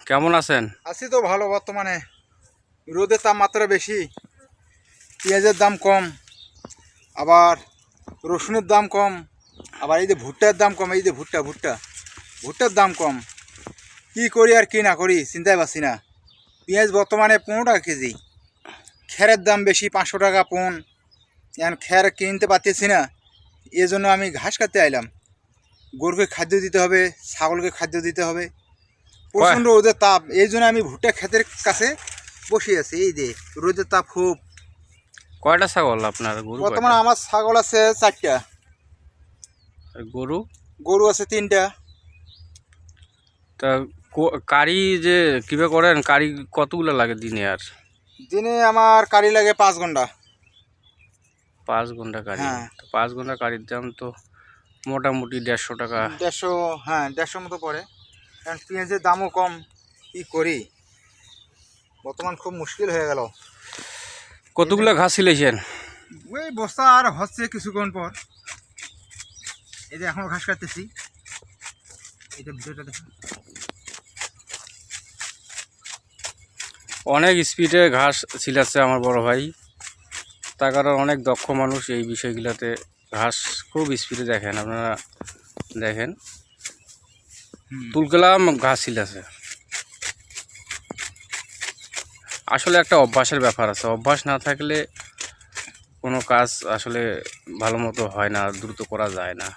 কেমন আছেন? আছি তো ভালো। বর্তমানে রোদের তাপমাত্রা বেশি, পেঁয়াজের দাম কম, আবার রসুনের দাম কম, আবার এই যে ভুট্টার দাম কম। এই যে ভুট্টার দাম কম। কি করি আর কি না করি চিন্তায় পাচ্ছি না। পেঁয়াজ বর্তমানে 15 টাকা কেজি, খেরের দাম বেশি 500 টাকা পণ। এখন খের কিনতে পারতেছি না, এই জন্য আমি ঘাস কাটতে আইলাম। গরুকে খাদ্য দিতে হবে, ছাগলকে খাদ্য দিতে হবে। প্রচণ্ড রোদের তাপ, এই জন্য আমি ভুট্টা ক্ষেতের কাছে বসে আছি। এই যে রোদের তাপ খুব। কয়টা ছাগল আপনার? গরু বর্তমানে কয়টা? আমার ছাগল আছে 4টা, আর গরু? গরু আছে 3টা। তা কারি যে কিভাবে করেন? কারি কতগুলো লাগে দিনে? আর দিনে আমার কারি লাগে 5 ঘন্টা। 5 ঘন্টা কারি? হ্যাঁ, তো 5 ঘন্টা কারির দাম তো মোটামুটি 150 টাকা। 150, হ্যাঁ 150 মতো পড়ে। কারণ পেঁয়াজের দামও কম। কি করি, বর্তমান খুব মুশকিল হয়ে গেল। কতগুলো ঘাস ছিলেছেন? ওই বস্তা আর হচ্ছে কিছুক্ষণ পর। এই যে এখনো ঘাস কাটতেছি। এটা ভিডিওটা দেখুন। অনেক স্পিডে ঘাস ছিলাচ্ছে আমার বড় ভাই, তার কারণ অনেক দক্ষ মানুষ এই বিষয়গুলোতে। ঘাস খুব স্পিডে দেখেন, আপনারা দেখেন তুলকেলাম ঘাস ছিলাছে। আসলে একটা অভ্যাসের ব্যাপার আছে, অভ্যাস না থাকলে কোনো কাজ আসলে ভালো মতো হয় না, দ্রুত করা যায় না।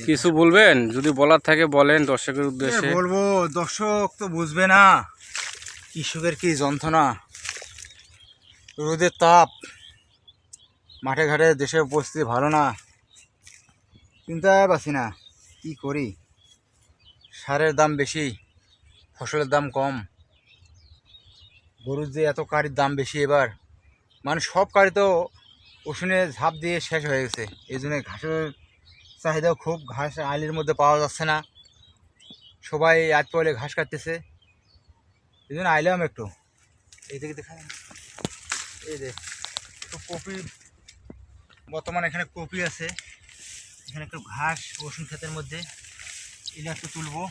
কিছু বলবেন? যদি বলার থাকে বলেন দর্শকের উদ্দেশ্যে। বলবো, দর্শক তো বুঝবে না কৃষকের কি যন্ত্রণা। রোদের তাপ, মাঠে ঘাটে দেশের পরিস্থিতি ভালো না। চিন্তায় পাচ্ছি না কি করি। সারের দাম বেশি, ফসলের দাম কম। গরুর যে এত কারির দাম বেশি এবার, মানে সব কারি তো ওষুধে ঝাঁপ দিয়ে শেষ হয়ে গেছে। এই জন্য ঘাসের চাহিদাও খুব। ঘাস আইলের মধ্যে পাওয়া যাচ্ছে না, সবাই আজ পয়লে ঘাস কাটতেছে। এই জন্য আইলাম একটু। এই দিকে দেখা, এই যে একটু কপি, বর্তমানে এখানে কপি আছে। এখানে একটু ঘাস রসুন ক্ষেতের মধ্যে, এটা একটু তুলবো।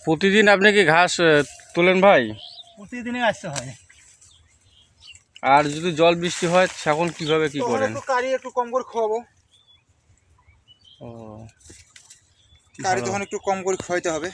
প্রতিদিন আপনি কি ঘাস তোলেন ভাই? প্রতিদিনই আসতে হয়। আর যদি জল বৃষ্টি হয় তখন কিভাবে কি তখন করেন? একটু কারি একটু কম করে খাওয়াবো। ও, কারি ভালো। তখন একটু কম করে খাওয়াইতে হবে।